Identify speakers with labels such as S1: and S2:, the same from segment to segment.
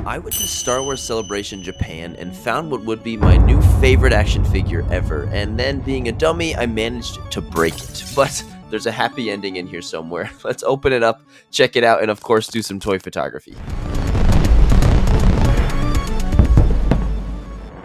S1: I went to Star Wars Celebration Japan and found what would be my new favorite action figure ever, and then being a dummy, I managed to break it. But there's a happy ending in here somewhere. Let's open it up, check it out, and of course do some toy photography.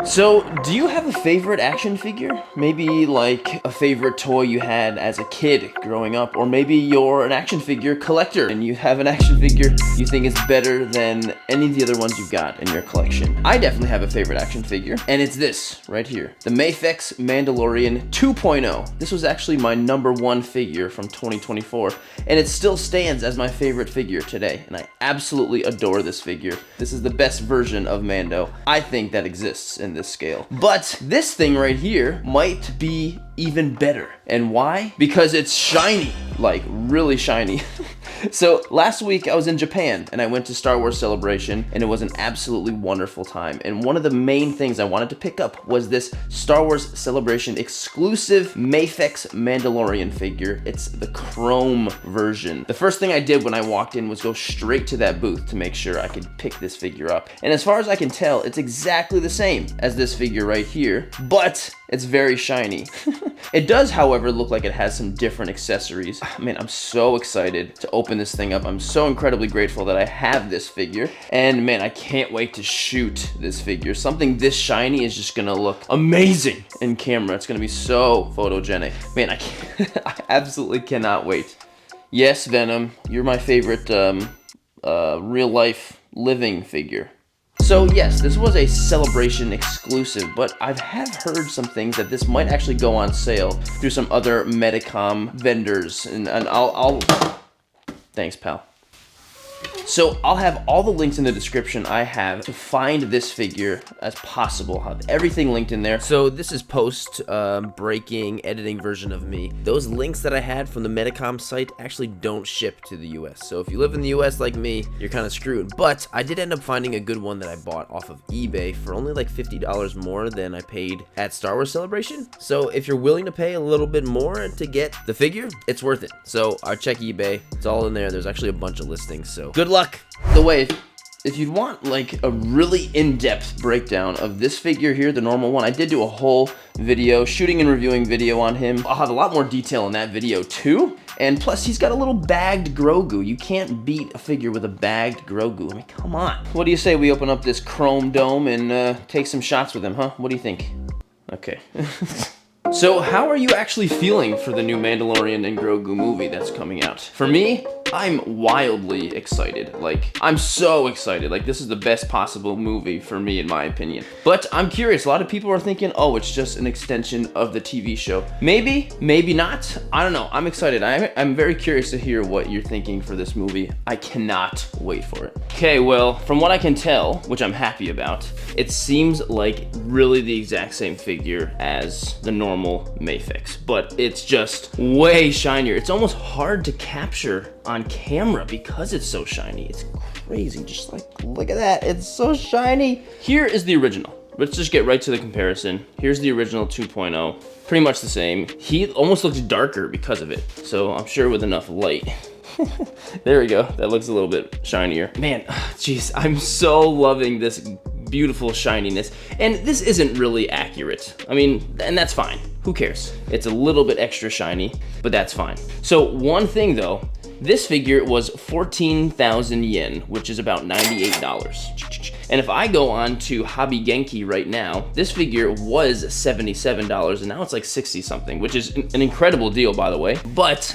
S1: So, do you have a favorite action figure? Maybe like a favorite toy you had as a kid growing up, or maybe you're an action figure collector and you have an action figure you think is better than any of the other ones you've got in your collection. I definitely have a favorite action figure, and it's this right here, the Mafex Mandalorian 2.0. This was actually my #1 figure from 2024, and it still stands as my favorite figure today, and I absolutely adore this figure. This is the best version of Mando I think that exists in this scale. But this thing right here might be even better. And why? Because it's shiny, like really shiny. So last week I was in Japan and I went to Star Wars Celebration, and it was an absolutely wonderful time. And one of the main things I wanted to pick up was this Star Wars Celebration exclusive Mafex Mandalorian figure. It's the chrome version. The first thing I did when I walked in was go straight to that booth to make sure I could pick this figure up. And as far as I can tell, it's exactly the same as this figure right here, but it's very shiny. It does, however, look like it has some different accessories. Man, I'm so excited to open this thing up. I'm so incredibly grateful that I have this figure. And man, I can't wait to shoot this figure. Something this shiny is just gonna look amazing in camera. It's gonna be so photogenic. Man, I absolutely cannot wait. Yes, Venom, you're my favorite real life living figure. So yes, this was a Celebration exclusive, but I have heard some things that this might actually go on sale through some other Medicom vendors, and I'll thanks, pal. So I'll have all the links in the description I have to find this figure as possible. I'll have everything linked in there. So this is post breaking editing version of me. Those links that I had from the Medicom site actually don't ship to the US. So if you live in the US like me, you're kind of screwed. But I did end up finding a good one that I bought off of eBay for only like $50 more than I paid at Star Wars Celebration. So if you're willing to pay a little bit more to get the figure, it's worth it. So I check eBay. It's all in there. There's actually a bunch of listings. So good luck. The way, if you'd want like a really in-depth breakdown of this figure here, the normal one, I did do a whole video, shooting and reviewing video on him. I'll have a lot more detail in that video too. And plus, he's got a little bagged Grogu. You can't beat a figure with a bagged Grogu. I mean, come on. What do you say we open up this chrome dome and take some shots with him, huh? What do you think? Okay. So how are you actually feeling for the new Mandalorian and Grogu movie that's coming out? For me, I'm wildly excited. Like, I'm so excited. Like, this is the best possible movie for me, in my opinion. But I'm curious. A lot of people are thinking, oh, it's just an extension of the TV show. Maybe, maybe not. I don't know. I'm excited. I'm very curious to hear what you're thinking for this movie. I cannot wait for it. Okay, well, from what I can tell, which I'm happy about, it seems like really the exact same figure as the normal Mafex, but it's just way shinier. It's almost hard to capture on camera because it's so shiny. It's crazy. Just like, look at that. It's so shiny. Here is the original. Let's just get right to the comparison. Here's the original 2.0. Pretty much the same. He almost looks darker because of it. So I'm sure with enough light. There we go. That looks a little bit shinier. Man, jeez, I'm so loving this beautiful shininess. And this isn't really accurate. I mean, and that's fine. Who cares? It's a little bit extra shiny, but that's fine. So one thing though, this figure was 14,000 yen, which is about $98. And if I go on to Hobby Genki right now, this figure was $77, and now it's like 60 something, which is an incredible deal, by the way. But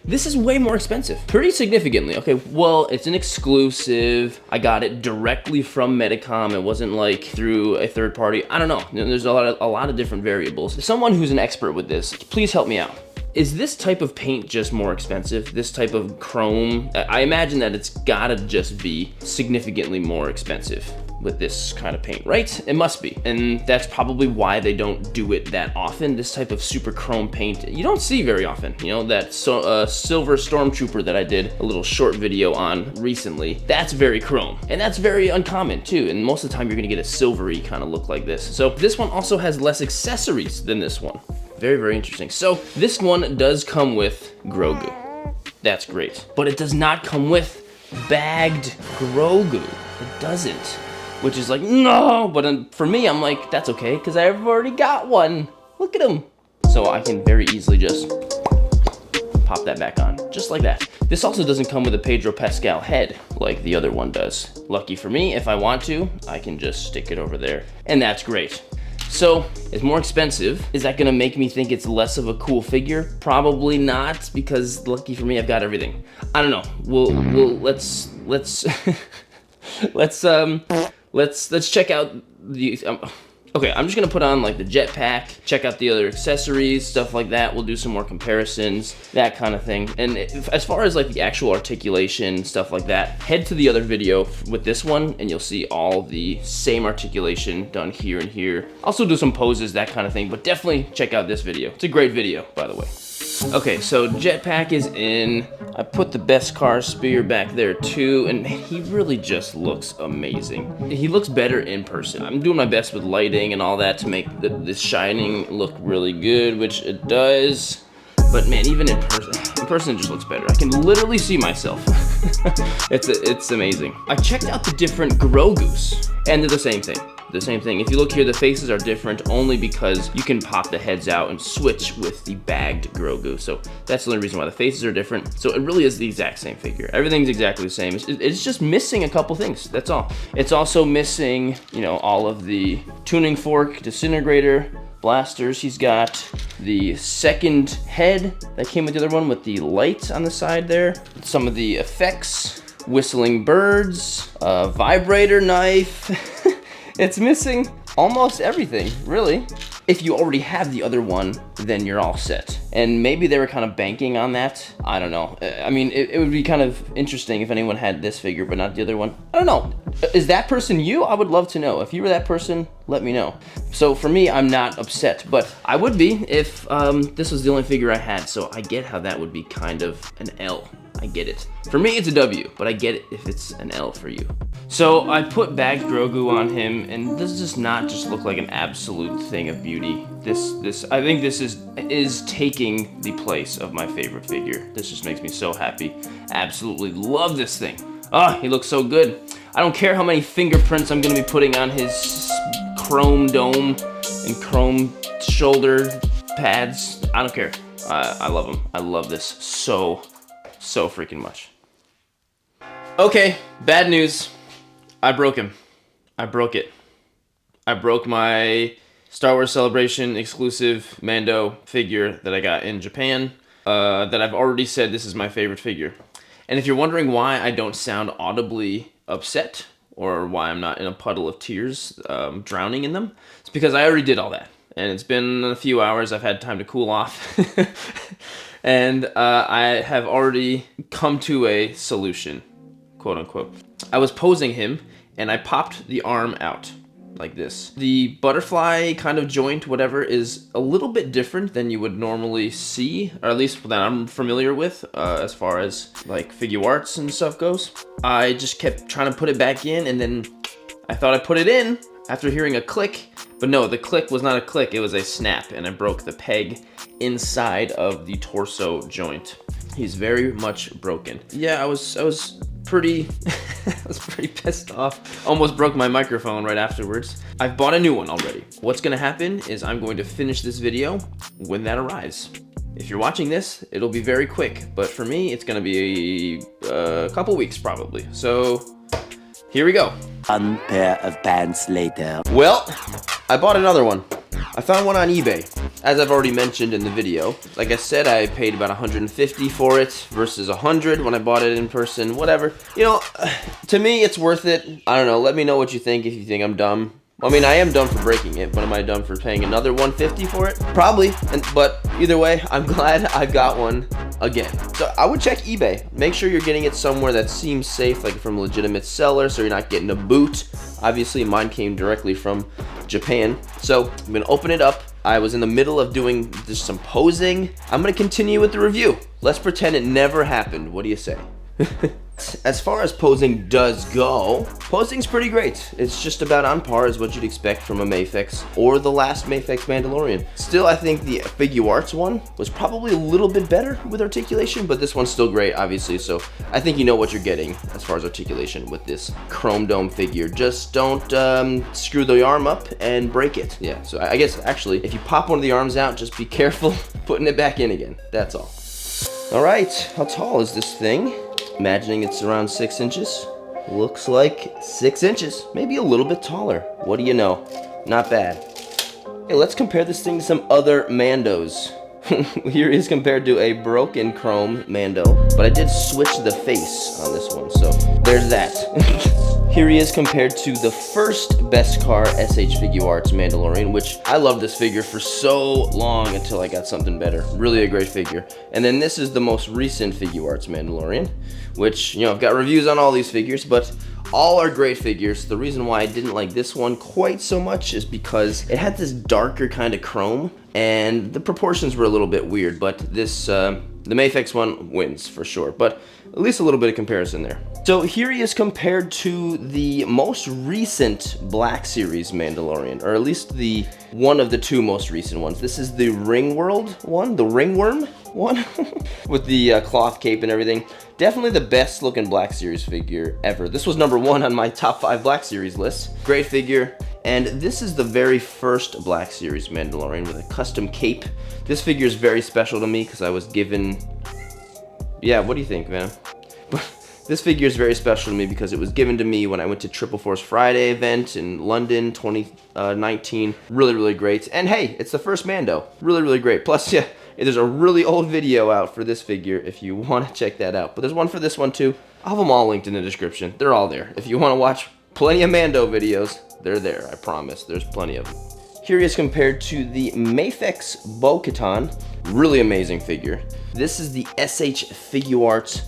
S1: this is way more expensive, pretty significantly. Okay, well, it's an exclusive. I got it directly from Medicom. It wasn't like through a third party. I don't know. There's a lot of different variables. Someone who's an expert with this, please help me out. Is this type of paint just more expensive? This type of chrome? I imagine that it's gotta just be significantly more expensive with this kind of paint, right? It must be. And that's probably why they don't do it that often. This type of super chrome paint, you don't see very often. You know, that silver stormtrooper that I did a little short video on recently, that's very chrome. And that's very uncommon too. And most of the time you're gonna get a silvery kind of look like this. So this one also has less accessories than this one. Very, very interesting. So this one does come with Grogu. That's great. But it does not come with bagged Grogu. it doesn't. Which is like, no, but for me, I'm like, that's okay, because I've already got one. Look at him. So I can very easily just pop that back on, just like that. This also doesn't come with a Pedro Pascal head like the other one does. Lucky for me, if I want to, I can just stick it over there, and that's great. So, it's more expensive. Is that gonna make me think it's less of a cool figure? Probably not, because lucky for me, I've got everything. I don't know. Let's let's check out the. Okay, I'm just gonna put on like the jetpack, check out the other accessories, stuff like that. We'll do some more comparisons, that kind of thing. And as far as like the actual articulation, stuff like that, head to the other video with this one and you'll see all the same articulation done here and here. Also do some poses, that kind of thing, but definitely check out this video. It's a great video, by the way. Okay, so jetpack is in. I put the Beskar spear back there too, and man, he really just looks amazing. He looks better in person. I'm doing my best with lighting and all that to make the shining look really good, which it does. But man, even in person it just looks better. I can literally see myself. It's amazing. I checked out the different Grogus, and they're the same thing. The same thing. If you look here, the faces are different only because you can pop the heads out and switch with the bagged Grogu. So that's the only reason why the faces are different. So it really is the exact same figure. Everything's exactly the same. It's just missing a couple things. That's all. It's also missing, you know, all of the tuning fork, disintegrator, blasters. He's got the second head that came with the other one with the light on the side there. Some of the effects, whistling birds, vibrator knife. It's missing almost everything, really. If you already have the other one, then you're all set. And maybe they were kind of banking on that. I don't know. I mean, it would be kind of interesting if anyone had this figure, but not the other one. I don't know. Is that person you? I would love to know. If you were that person, let me know. So for me, I'm not upset, but I would be if this was the only figure I had. So I get how that would be kind of an L. I get it. For me, it's a W, but I get it if it's an L for you. So I put bagged Grogu on him, and this does not just look like an absolute thing of beauty. I think this is taking the place of my favorite figure. This just makes me so happy. Absolutely love this thing. Ah, he looks so good. I don't care how many fingerprints I'm gonna be putting on his chrome dome and chrome shoulder pads. I don't care. I love him. I love this so freaking much. Okay, bad news. I broke him. I broke it. I broke my Star Wars Celebration exclusive Mando figure that I got in Japan, that I've already said this is my favorite figure. And if you're wondering why I don't sound audibly upset, or why I'm not in a puddle of tears, drowning in them, it's because I already did all that. And it's been a few hours, I've had time to cool off. And I have already come to a solution, quote unquote. I was posing him and I popped the arm out like this. The butterfly kind of joint, whatever, is a little bit different than you would normally see, or at least that I'm familiar with, as far as like figure arts and stuff goes. I just kept trying to put it back in, and then I thought I put it in after hearing a click, but no, the click was not a click, it was a snap, and I broke the peg inside of the torso joint. He's very much broken. Yeah, I was pretty I was pretty pissed off. Almost broke my microphone right afterwards. I've bought a new one already. What's gonna happen is I'm going to finish this video when that arrives. If you're watching this, it'll be very quick, but for me, it's gonna be a couple weeks probably. So here we go.
S2: One pair of pants later.
S1: Well, I bought another one. I found one on eBay. As I've already mentioned in the video, like I said, I paid about $150 for it versus $100 when I bought it in person, whatever. You know, to me, it's worth it. I don't know, let me know what you think if you think I'm dumb. I mean, I am dumb for breaking it, but am I dumb for paying another $150 for it? Probably, but either way, I'm glad I got one again. So I would check eBay. Make sure you're getting it somewhere that seems safe, like from a legitimate seller, so you're not getting a boot. Obviously, mine came directly from Japan. So I'm gonna open it up. I was in the middle of doing just some posing. I'm gonna continue with the review. Let's pretend it never happened. What do you say? As far as posing does go, posing's pretty great. It's just about on par as what you'd expect from a Mafex or the last Mafex Mandalorian. Still, I think the Figuarts one was probably a little bit better with articulation, but this one's still great, obviously, so I think you know what you're getting as far as articulation with this chrome dome figure. Just don't screw the arm up and break it. Yeah, so I guess, actually, if you pop one of the arms out, just be careful putting it back in again. That's all. All right, how tall is this thing? Imagining it's around 6 inches. Looks like 6 inches, maybe a little bit taller. What do you know? Not bad. Hey, let's compare this thing to some other Mandos. Here is compared to a broken chrome Mando, but I did switch the face on this one, so there's that. Here he is compared to the first Beskar SH Figuarts Mandalorian, which I loved this figure for so long until I got something better. Really a great figure. And then this is the most recent Figuarts Mandalorian, which, you know, I've got reviews on all these figures, but all are great figures. The reason why I didn't like this one quite so much is because it had this darker kind of chrome, and the proportions were a little bit weird, but this, the Mafex one wins for sure, but at least a little bit of comparison there. So here he is compared to the most recent Black Series Mandalorian, or at least the one of the two most recent ones. This is the Ringworld one, the Ringworm one, with the cloth cape and everything. Definitely the best looking Black Series figure ever. This was #1 on my top 5 Black Series list. Great figure. And this is the very first Black Series Mandalorian with a custom cape. This figure is very special to me because I was given... Yeah, what do you think, man? This figure is very special to me because it was given to me when I went to Triple Force Friday event in London 2019. Really, really great. And hey, it's the first Mando. Really, really great. Plus, yeah, there's a really old video out for this figure if you want to check that out. But there's one for this one too. I'll have them all linked in the description. They're all there. If you want to watch plenty of Mando videos, they're there. I promise. There's plenty of them. Here he is compared to the Mafex Bo-Katan. Really amazing figure. This is the SH Figuarts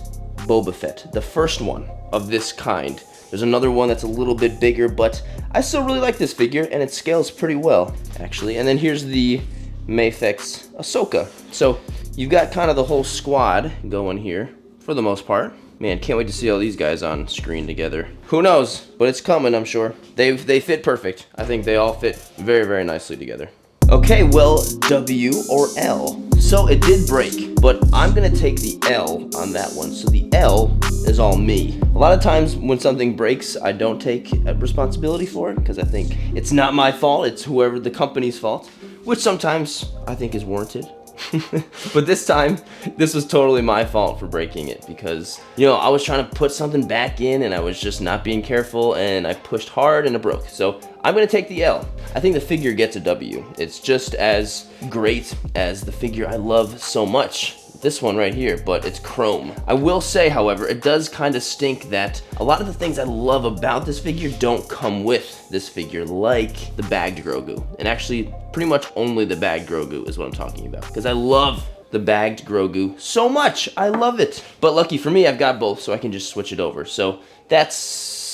S1: Boba Fett, the first one of this kind. There's another one that's a little bit bigger, but I still really like this figure, and it scales pretty well, actually. And then here's the Mafex Ahsoka. So you've got kind of the whole squad going here, for the most part. Man, can't wait to see all these guys on screen together. Who knows, but it's coming, I'm sure. They fit perfect. I think they all fit very, very nicely together. Okay, well, W or L. So it did break, but I'm gonna take the L on that one. So the L is all me. A lot of times when something breaks, I don't take responsibility for it because I think it's not my fault, it's whoever the company's fault, which sometimes I think is warranted. But this time, this was totally my fault for breaking it because, you know, I was trying to put something back in and I was just not being careful and I pushed hard and it broke. So I'm gonna take the L. I think the figure gets a W. It's just as great as the figure I love so much. This one right here, but it's chrome. I will say, however, it does kind of stink that a lot of the things I love about this figure don't come with this figure, like the bagged Grogu. And actually, pretty much only the bagged Grogu is what I'm talking about, because I love the bagged Grogu so much. I love it. But lucky for me, I've got both, so I can just switch it over. So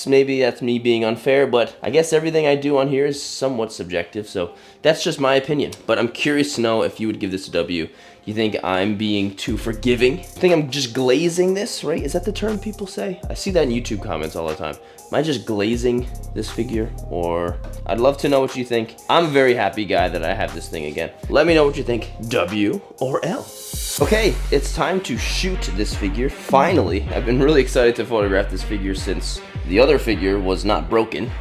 S1: maybe that's me being unfair, but I guess everything I do on here is somewhat subjective, so that's just my opinion. But I'm curious to know if you would give this a W. You think I'm being too forgiving? I think I'm just glazing this, right? Is that the term people say? I see that in YouTube comments all the time. Am I just glazing this figure? Or I'd love to know what you think. I'm a very happy guy that I have this thing again. Let me know what you think, W or L. Okay, it's time to shoot this figure. Finally, I've been really excited to photograph this figure since the other figure was not broken.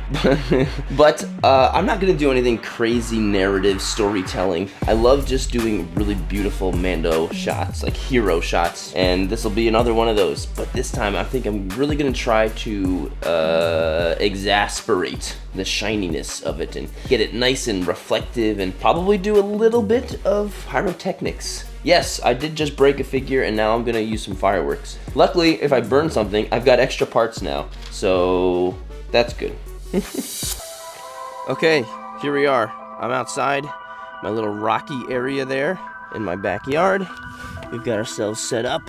S1: But I'm not gonna do anything crazy narrative storytelling. I love just doing really beautiful Mando shots, like hero shots, and this will be another one of those. But this time I think I'm really gonna try to exasperate the shininess of it and get it nice and reflective and probably do a little bit of pyrotechnics. Yes, I did just break a figure and now I'm gonna use some fireworks. Luckily, if I burn something, I've got extra parts now, so that's good. Okay, here we are. I'm outside, my little rocky area there in my backyard. We've got ourselves set up.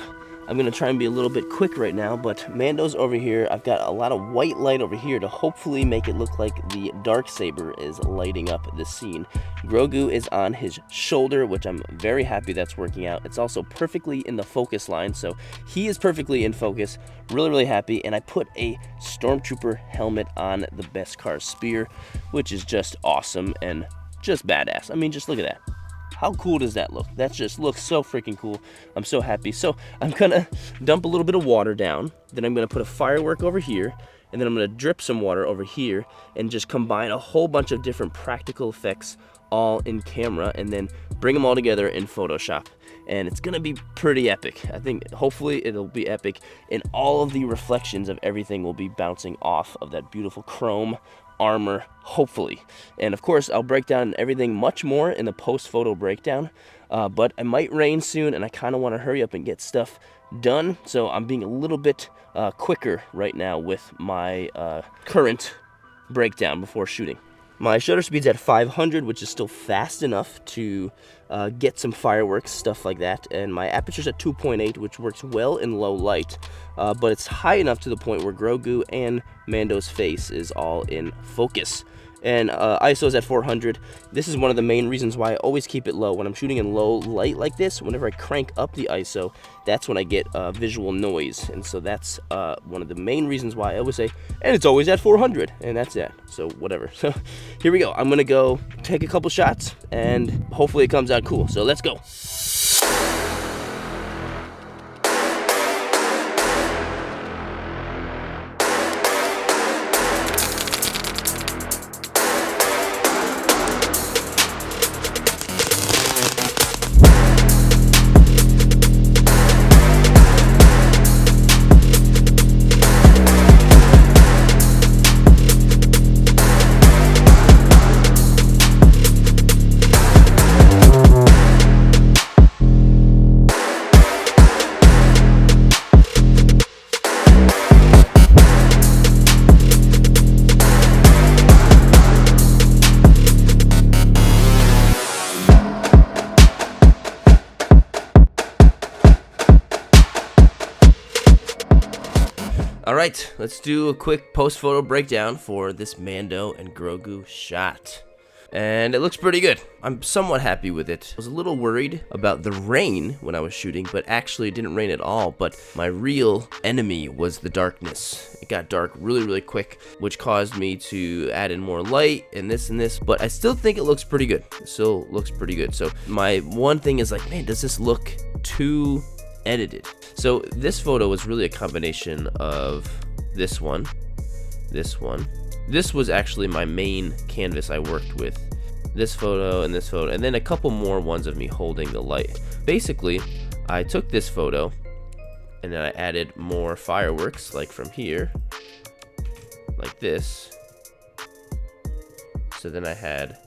S1: I'm gonna try and be a little bit quick right now, but Mando's over here. I've got a lot of white light over here to hopefully make it look like the Darksaber is lighting up the scene. Grogu is on his shoulder, which I'm very happy that's working out. It's also perfectly in the focus line, so he is perfectly in focus. Really, really happy. And I put a Stormtrooper helmet on the Beskar spear, which is just awesome and just badass. I mean, just look at that. How cool does that look? That just looks so freaking cool. I'm so happy. So I'm gonna dump a little bit of water down. Then I'm gonna put a firework over here. And then I'm gonna drip some water over here and just combine a whole bunch of different practical effects all in camera and then bring them all together in Photoshop. And it's gonna be pretty epic. I think hopefully it'll be epic, and all of the reflections of everything will be bouncing off of that beautiful chrome armor, hopefully. And of course, I'll break down everything much more in the post-photo breakdown, but it might rain soon, and I kind of want to hurry up and get stuff done, so I'm being a little bit quicker right now with my current breakdown before shooting. My shutter speed's at 500, which is still fast enough to get some fireworks, stuff like that. And my aperture's at 2.8, which works well in low light, but it's high enough to the point where Grogu and Mando's face is all in focus. And ISO's at 400. This is one of the main reasons why I always keep it low. When I'm shooting in low light like this, whenever I crank up the ISO, that's when I get visual noise. And so that's one of the main reasons why I always say, and it's always at 400, and that's it. So whatever. So here we go. I'm gonna go take a couple shots, and hopefully it comes out cool. So let's go. Alright, let's do a quick post-photo breakdown for this Mando and Grogu shot. And it looks pretty good. I'm somewhat happy with it. I was a little worried about the rain when I was shooting, but actually it didn't rain at all. But my real enemy was the darkness. It got dark really, really quick, which caused me to add in more light and this, but I still think it looks pretty good. It still looks pretty good. So my one thing is like, man, does this look too edited? So this photo was really a combination of this one. This was actually my main canvas I worked with. This photo, and then a couple more ones of me holding the light. Basically, I took this photo and then I added more fireworks, like from here, like this. So then I had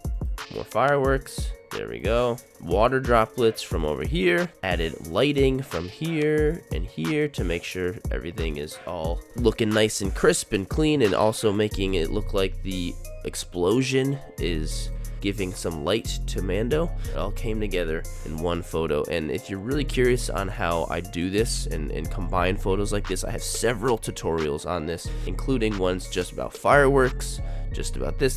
S1: more fireworks. There we go. Water droplets from over here. Added lighting from here and here to make sure everything is all looking nice and crisp and clean, and also making it look like the explosion is giving some light to Mando. It all came together in one photo. And if you're really curious on how I do this and combine photos like this, I have several tutorials on this, including ones just about fireworks, just about this.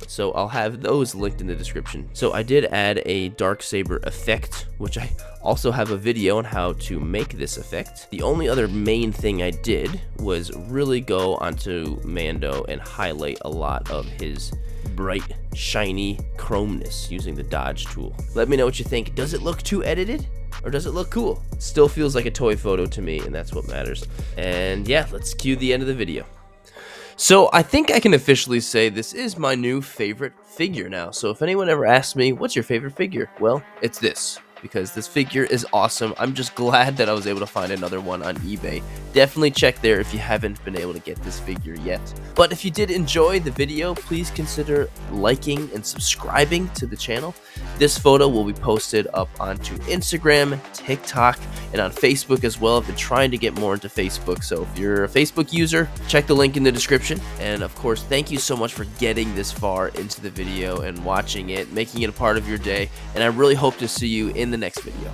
S1: So I'll have those linked in the description. So I did add a Darksaber effect, which I also have a video on how to make this effect. The only other main thing I did was really go onto Mando and highlight a lot of his bright, shiny chromeness using the dodge tool. Let me know what you think. Does it look too edited? Or does it look cool? Still feels like a toy photo to me, and that's what matters. And yeah, let's cue the end of the video. So I think I can officially say this is my new favorite figure now. So if anyone ever asks me, what's your favorite figure? Well, it's this, because this figure is awesome. I'm just glad that I was able to find another one on eBay. Definitely check there if you haven't been able to get this figure yet. But if you did enjoy the video, please consider liking and subscribing to the channel. This photo will be posted up onto Instagram, TikTok, and on Facebook as well. I've been trying to get more into Facebook, so if you're a Facebook user, check the link in the description. And of course, thank you so much for getting this far into the video and watching it, making it a part of your day, and I really hope to see you in the next video.